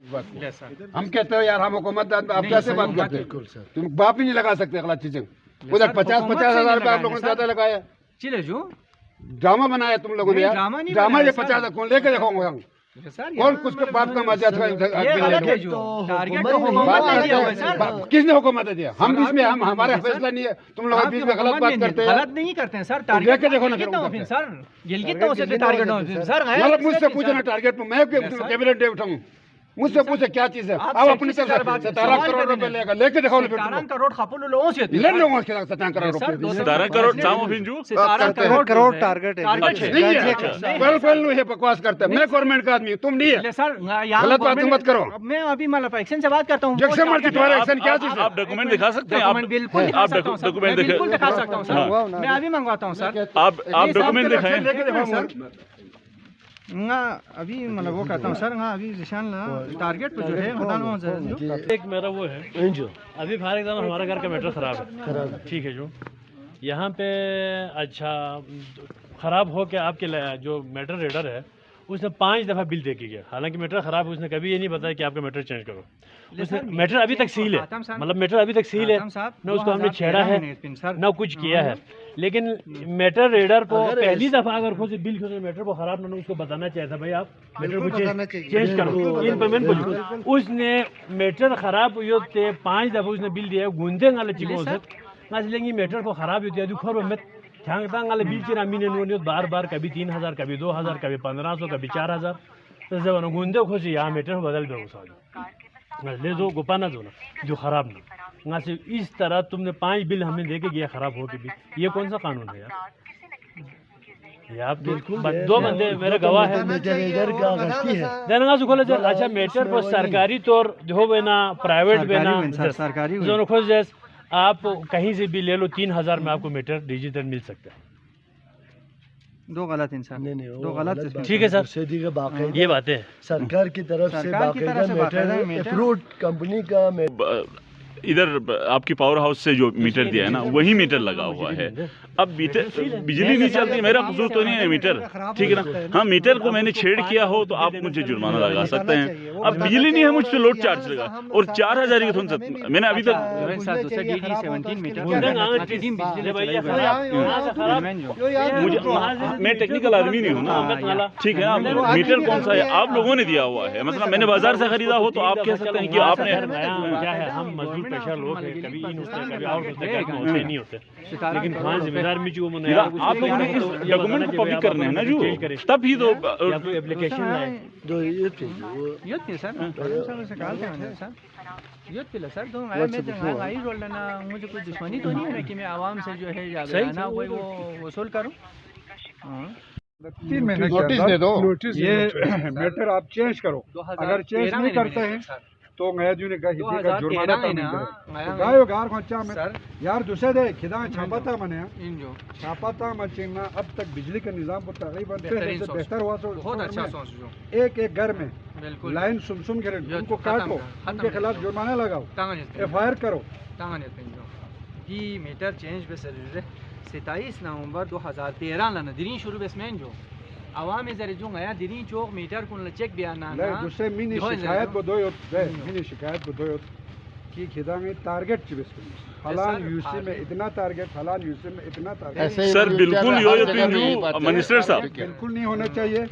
हम कहते हो यार हम हुकूमत आप कैसे बात करते हो? तुम बाप ही नहीं लगा सकते गलत चीजें। उधर 50,000 रुपये आप लोगों ने ज्यादा लगाया, चले जो ड्रामा बनाया तुम लोगों ने यार। ड्रामा ये 50 कौन लेके देखोगे हम? कौन कुछ बाप का मजा किसने हुकूमत दिया? हम बीच में हम हमारे फैसला नहीं है, तुम लोग बीच में गलत बात करते हैं। गलत नहीं करते हैं सर, टारगेट देखो ना सर, मतलब मुझसे पूछना टारगेट में मैं कैबिनेट डे उठाऊं? मुझसे पूछे क्या चीज है? आप अपनी तरफ 17 करोड़ रुपए लेगा, लेके दिखाओ ना। 17 करोड़ खापुल लोगों से ले लोगों के 17 करोड़ रुपए 17 करोड़ सामो फिंजू 17 करोड़ टारगेट है। पहले ये बकवास करते हैं। मैं गवर्नमेंट का आदमी, तुम नहीं है सर। गलत बात मत करो। मैं अभी मतलब एक्शन से बात करता हूँ। जैसे मर्जी तुम्हारा एक्शन क्या चीज है? आप डॉक्यूमेंट दिखा सकते हैं? डॉक्यूमेंट बिल्कुल दिखा सकता हूँ, डॉक्यूमेंट बिल्कुल दिखा सकता हूँ सर। मैं अभी मंगवाता हूँ सर। आप डॉक्यूमेंट दिखाएं। लेके दिखाओ अभी मतलब वो कहता हूँ सर, अभी निशान टारगेट पे जो है बताना जो एक मेरा वो है जो अभी फॉर एग्जाम्पल हमारा घर का मीटर ख़राब है, ठीक है, जो यहाँ पे अच्छा ख़राब हो के आपके जो मीटर रीडर है उसने 5 दफ़ा बिल दे के गया। हालांकि मीटर ख़राब है, उसने कभी ये नहीं बताया कि आपका मीटर चेंज करो। उसने मीटर अभी तक सील है, मतलब मीटर अभी तक सील है, न उसको हमने छेड़ा है न कुछ किया है। लेकिन मीटर रीडर को पहली दफ़ा अगर खुद से बिल मीटर को ख़राब ना उसको बताना चाहिए था, भाई आप मीटर को चेंज करो, इन पेमेंट को। उसने मीटर ख़राब हुई 5 दफ़ा उसने बिल दिया गूंदे गाले चिको लेंगे मीटर को ख़राब होती है दुखर में ठांगतांगाले बिल चिरा मीने नो बार बार कभी 3,000 कभी 2,000 कभी 1,500 कभी 4,000 तो जब गुंदे खुशी यहाँ मीटर बदल दो ले दो गोपा ना दो ना जो ख़राब ना से इस तरह तुमने 5 बिल हमने दे के गया ख़राब हो के भी। ये कौन सा कानून है यार? ये आप बिल्कुल 2 बंदे मेरे गवाह है देना खोले। अच्छा मीटर पर सरकारी तौर हो बेना प्राइवेट बेना सरकारी दोनों खोज जैसे आप कहीं से भी ले लो 3,000 में आपको मीटर डिजिटल मिल सकता है। दो गलत इंसान नहीं दो गलत ठीक है सर, ये बातें हैं सरकार की तरफ से बाकायदा अप्रूव्ड कंपनी का इधर आपकी पावर हाउस से जो मीटर दिया है ना वही मीटर लगा हुआ है। अब बिजली नहीं चलती, मेरा कसूर तो नहीं है मीटर, ठीक है ना? हाँ, मीटर को मैंने छेड़ किया हो तो आप मुझे जुर्माना लगा सकते हैं। अब बिजली नहीं है, मुझसे लोड चार्ज लगा और 4,000 की थोड़ा सा मैंने अभी तक मैं टेक्निकल आदमी नहीं हूँ ना, ठीक है ना? मीटर कौन सा है आप लोगों ने दिया हुआ है, मतलब मैंने बाजार से खरीदा हो तो आप कह सकते हैं कि आपने क्या है। हम मजदूर पेशा लोग हैं, कभी इन होते हैं, कभी आउट होते हैं, कभी होते नहीं होते, लेकिन खान जिम्मेदार में जो आप लोगों ने इस डॉक्यूमेंट को पब्लिक करने हैं ना जो तब ही तो एप्लीकेशन लाए जो ये सर तो मैं रोल लेना, मुझे कोई दुश्मनी तो नहीं है कि मैं आवाम से जो है ना वो वसूल करूँ। 3 महीने नोटिस दे दो, ये मैटर आप चेंज करो। अगर चेंज नहीं करते हैं तो गया जी ने कहा का जुर्माना गायो गार खोचा में यार दूसरे दे खिदा छापाता मने छापाता मचेना। अब तक बिजली का निजाम को तकरीबन बेहतर हुआ तो बहुत अच्छा सोच जो एक घर में लाइन सुम के उनको काटो, उनके खिलाफ जुर्माना लगाओ, FIR करो। की मीटर चेंज पे सर 27 नवंबर 2013 ला नदरी शुरू बेसमें जो आवाम इधर जो गया दिनी चौक मीटर को चेक बयाना ना दूसरे मिनी शिकायत को दो मिनी शिकायत को दो कि खिदा में टारगेट चिबस फलान यूसी में इतना टारगेट, फलान यूसी में इतना टारगेट। सर बिल्कुल यो मिनिस्टर साहब बिल्कुल नहीं होना चाहिए।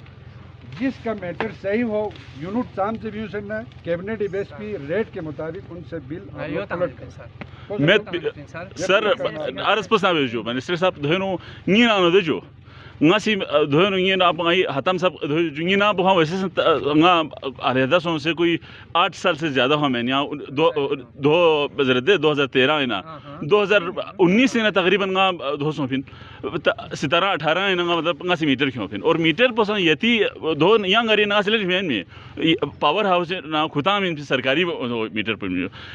जिसका मैटर सही हो यूनिट शाम से भी है कैबिनेट बेस की रेट के मुताबिक उनसे बिल मैं सर अर्ज पस ना जो मिनिस्टर साहब धोनो नी ना दे जो ngasi धोनो ये ना आप हतम सब ये ना हम वैसे आरेदा सोन से कोई 8 साल से ज़्यादा हो मैंने यहाँ 2013 है ना 2019 से ना तकरीबन 200 फिन 17-18 है ना मतलब ngasi मीटर क्यों फिन और मीटर पसंद यति दो यहाँ गरी ना सिलेक्ट में पावर हाउस ना खुदा में सरकारी मीटर पर,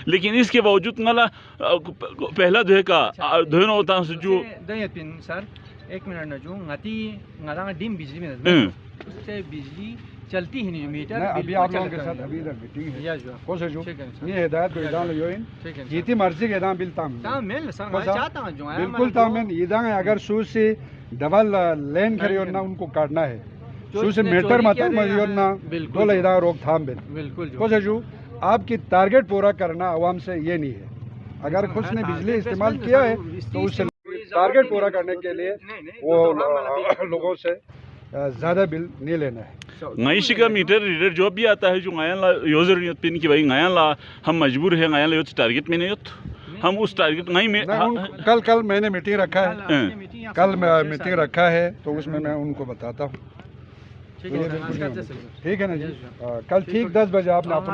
लेकिन इसके बावजूद नाला पहला धोए का धोनो होता है जो सर 1 मिनट न जो ngati डिम बिजली में उससे बिजली चलती ही नहीं मीटर। अभी आप लोगों के साथ अभी इधर मीटिंग है कौन से जो ये हिदायत को इदान लो इन जीती मर्जी के इदान बिल तामिल चाहता हूं जो बिल्कुल तामिल इदान अगर सूस से डबल लेन खड़ी और ना उनको काटना है سوسے میٹر ماتا مجھورنا دولہ ادھا روک تھام بین بالکل کو سجو آپ کی ٹارگٹ پورا کرنا عوام سے یہ نہیں ہے. اگر خود نے بجلی استعمال کیا ہے تو اس سے ٹارگٹ پورا کرنے کے لیے وہ لوگوں سے زیادہ بل نہیں لینا ہے. معیشی کا میٹر ریڈر جو بھی آتا ہے جو غیان لا یوزر نیت پین کی بھائی غیان لا ہم مجبور ہیں غیان لا یوز ٹارگٹ میں نہیں ہوت ہم اس ٹارگٹ نہیں میں کل میں نے میٹنگ رکھا ہے کل میٹنگ رکھا ہے تو اس میں ان کو بتاتا ہوں. ٹھیک ہے نا جی کل ٹھیک 10 بجے آپ